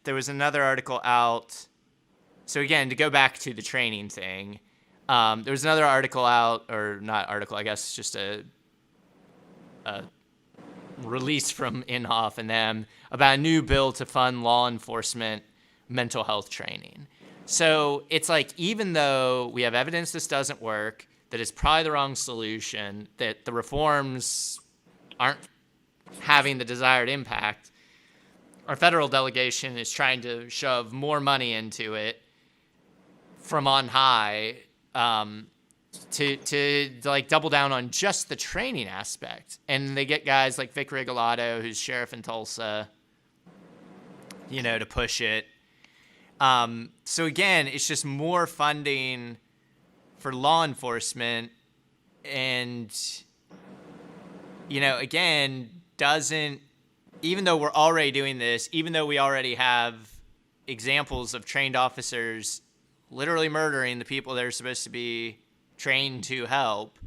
there was another article out. So again, to go back to the training thing, there was another article out, or not article, I guess, just a release from Inhofe and them about a new bill to fund law enforcement mental health training. So it's like, even though we have evidence this doesn't work, that it's probably the wrong solution, that the reforms aren't having the desired impact, our federal delegation is trying to shove more money into it from on high, to like double down on just the training aspect. And they get guys like Vic Regalado, who's sheriff in Tulsa, to push it. So again, it's just more funding for law enforcement, and again, doesn't, even though we're already doing this, even though we already have examples of trained officers literally murdering the people they're supposed to be trained to help,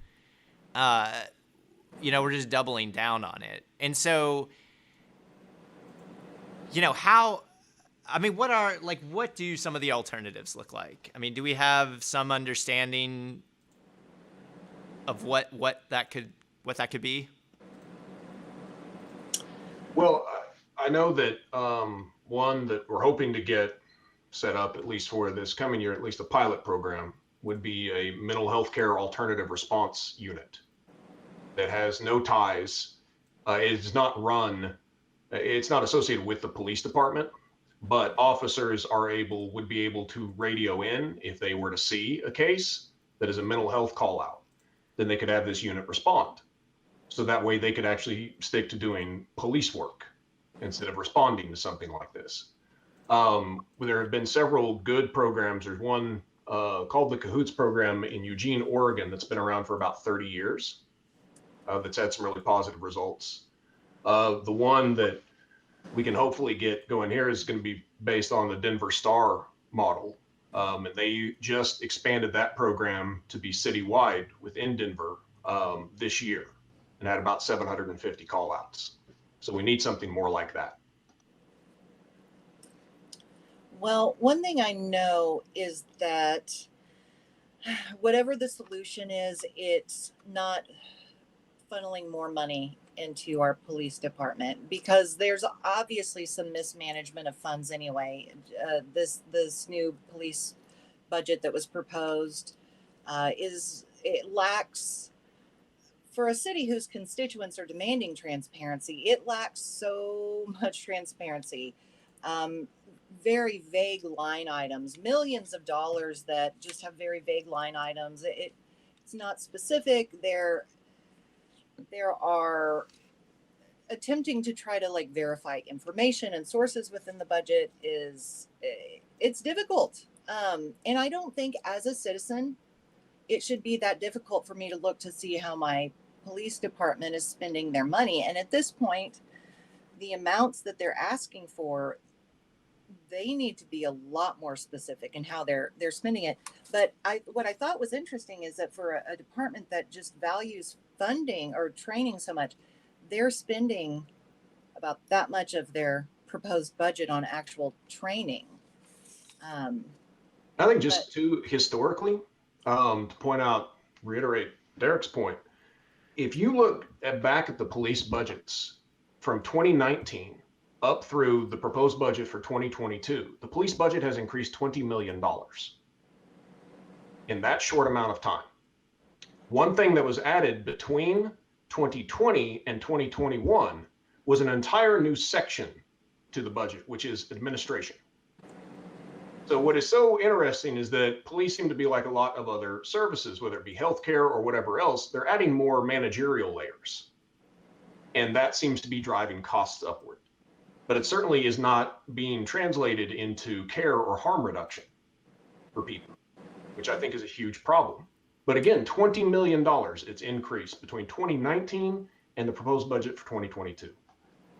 we're just doubling down on it. And so, how, I mean, what do some of the alternatives look like? I mean, do we have some understanding of what that could be? Well, I know that one that we're hoping to get set up, at least for this coming year, at least a pilot program, would be a mental health care alternative response unit that has no ties. It's not run, it's not associated with the police department, but officers would be able to radio in if they were to see a case that is a mental health call out. Then they could have this unit respond. So that way they could actually stick to doing police work instead of responding to something like this. There have been several good programs. There's one called the Cahoots program in Eugene, Oregon, that's been around for about 30 years. That's had some really positive results. The one that we can hopefully get going here is going to be based on the Denver Star model. And they just expanded that program to be citywide within Denver this year, and had about 750 call outs. So we need something more like that. Well, one thing I know is that whatever the solution is, it's not funneling more money into our police department, because there's obviously some mismanagement of funds anyway. This new police budget that was proposed is it lacks, for a city whose constituents are demanding transparency, it lacks so much transparency. Um, Very vague line items, millions of dollars that just have very vague line items. It's not specific. There are attempting to try to like verify information and sources within the budget is it's difficult. And I don't think as a citizen it should be that difficult for me to look to see how my police department is spending their money. And at this point, the amounts that they're asking for, they need to be a lot more specific in how they're spending it. But what I thought was interesting is that for a department that just values funding or training so much, they're spending about that much of their proposed budget on actual training. Um, I think but just to historically, to point out, reiterate Derek's point, if you look back at the police budgets from 2019 up through the proposed budget for 2022, the police budget has increased $20 million in that short amount of time. One thing that was added between 2020 and 2021 was an entire new section to the budget, which is administration. So what is so interesting is that police seem to be like a lot of other services, whether it be healthcare or whatever else, they're adding more managerial layers. And that seems to be driving costs upward. But it certainly is not being translated into care or harm reduction for people, which I think is a huge problem. But again, $20 million it's increased between 2019 and the proposed budget for 2022.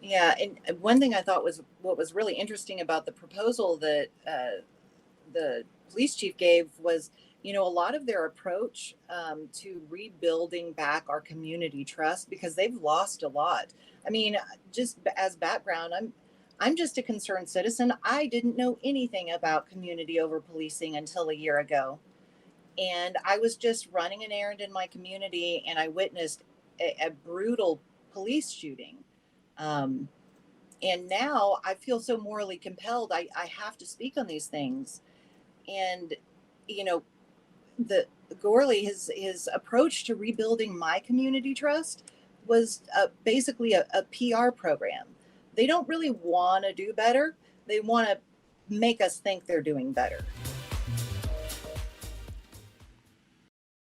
yeah, and one thing I thought was what was really interesting about the proposal that the police chief gave was, a lot of their approach to rebuilding back our community trust, because they've lost a lot. I mean, just as background, I'm just a concerned citizen. I didn't know anything about community over policing until a year ago. And I was just running an errand in my community and I witnessed a brutal police shooting. Um, and now I feel so morally compelled. I have to speak on these things. And, you know, the Gorley, his approach to rebuilding my community trust was basically a PR program. They don't really want to do better. They want to make us think they're doing better.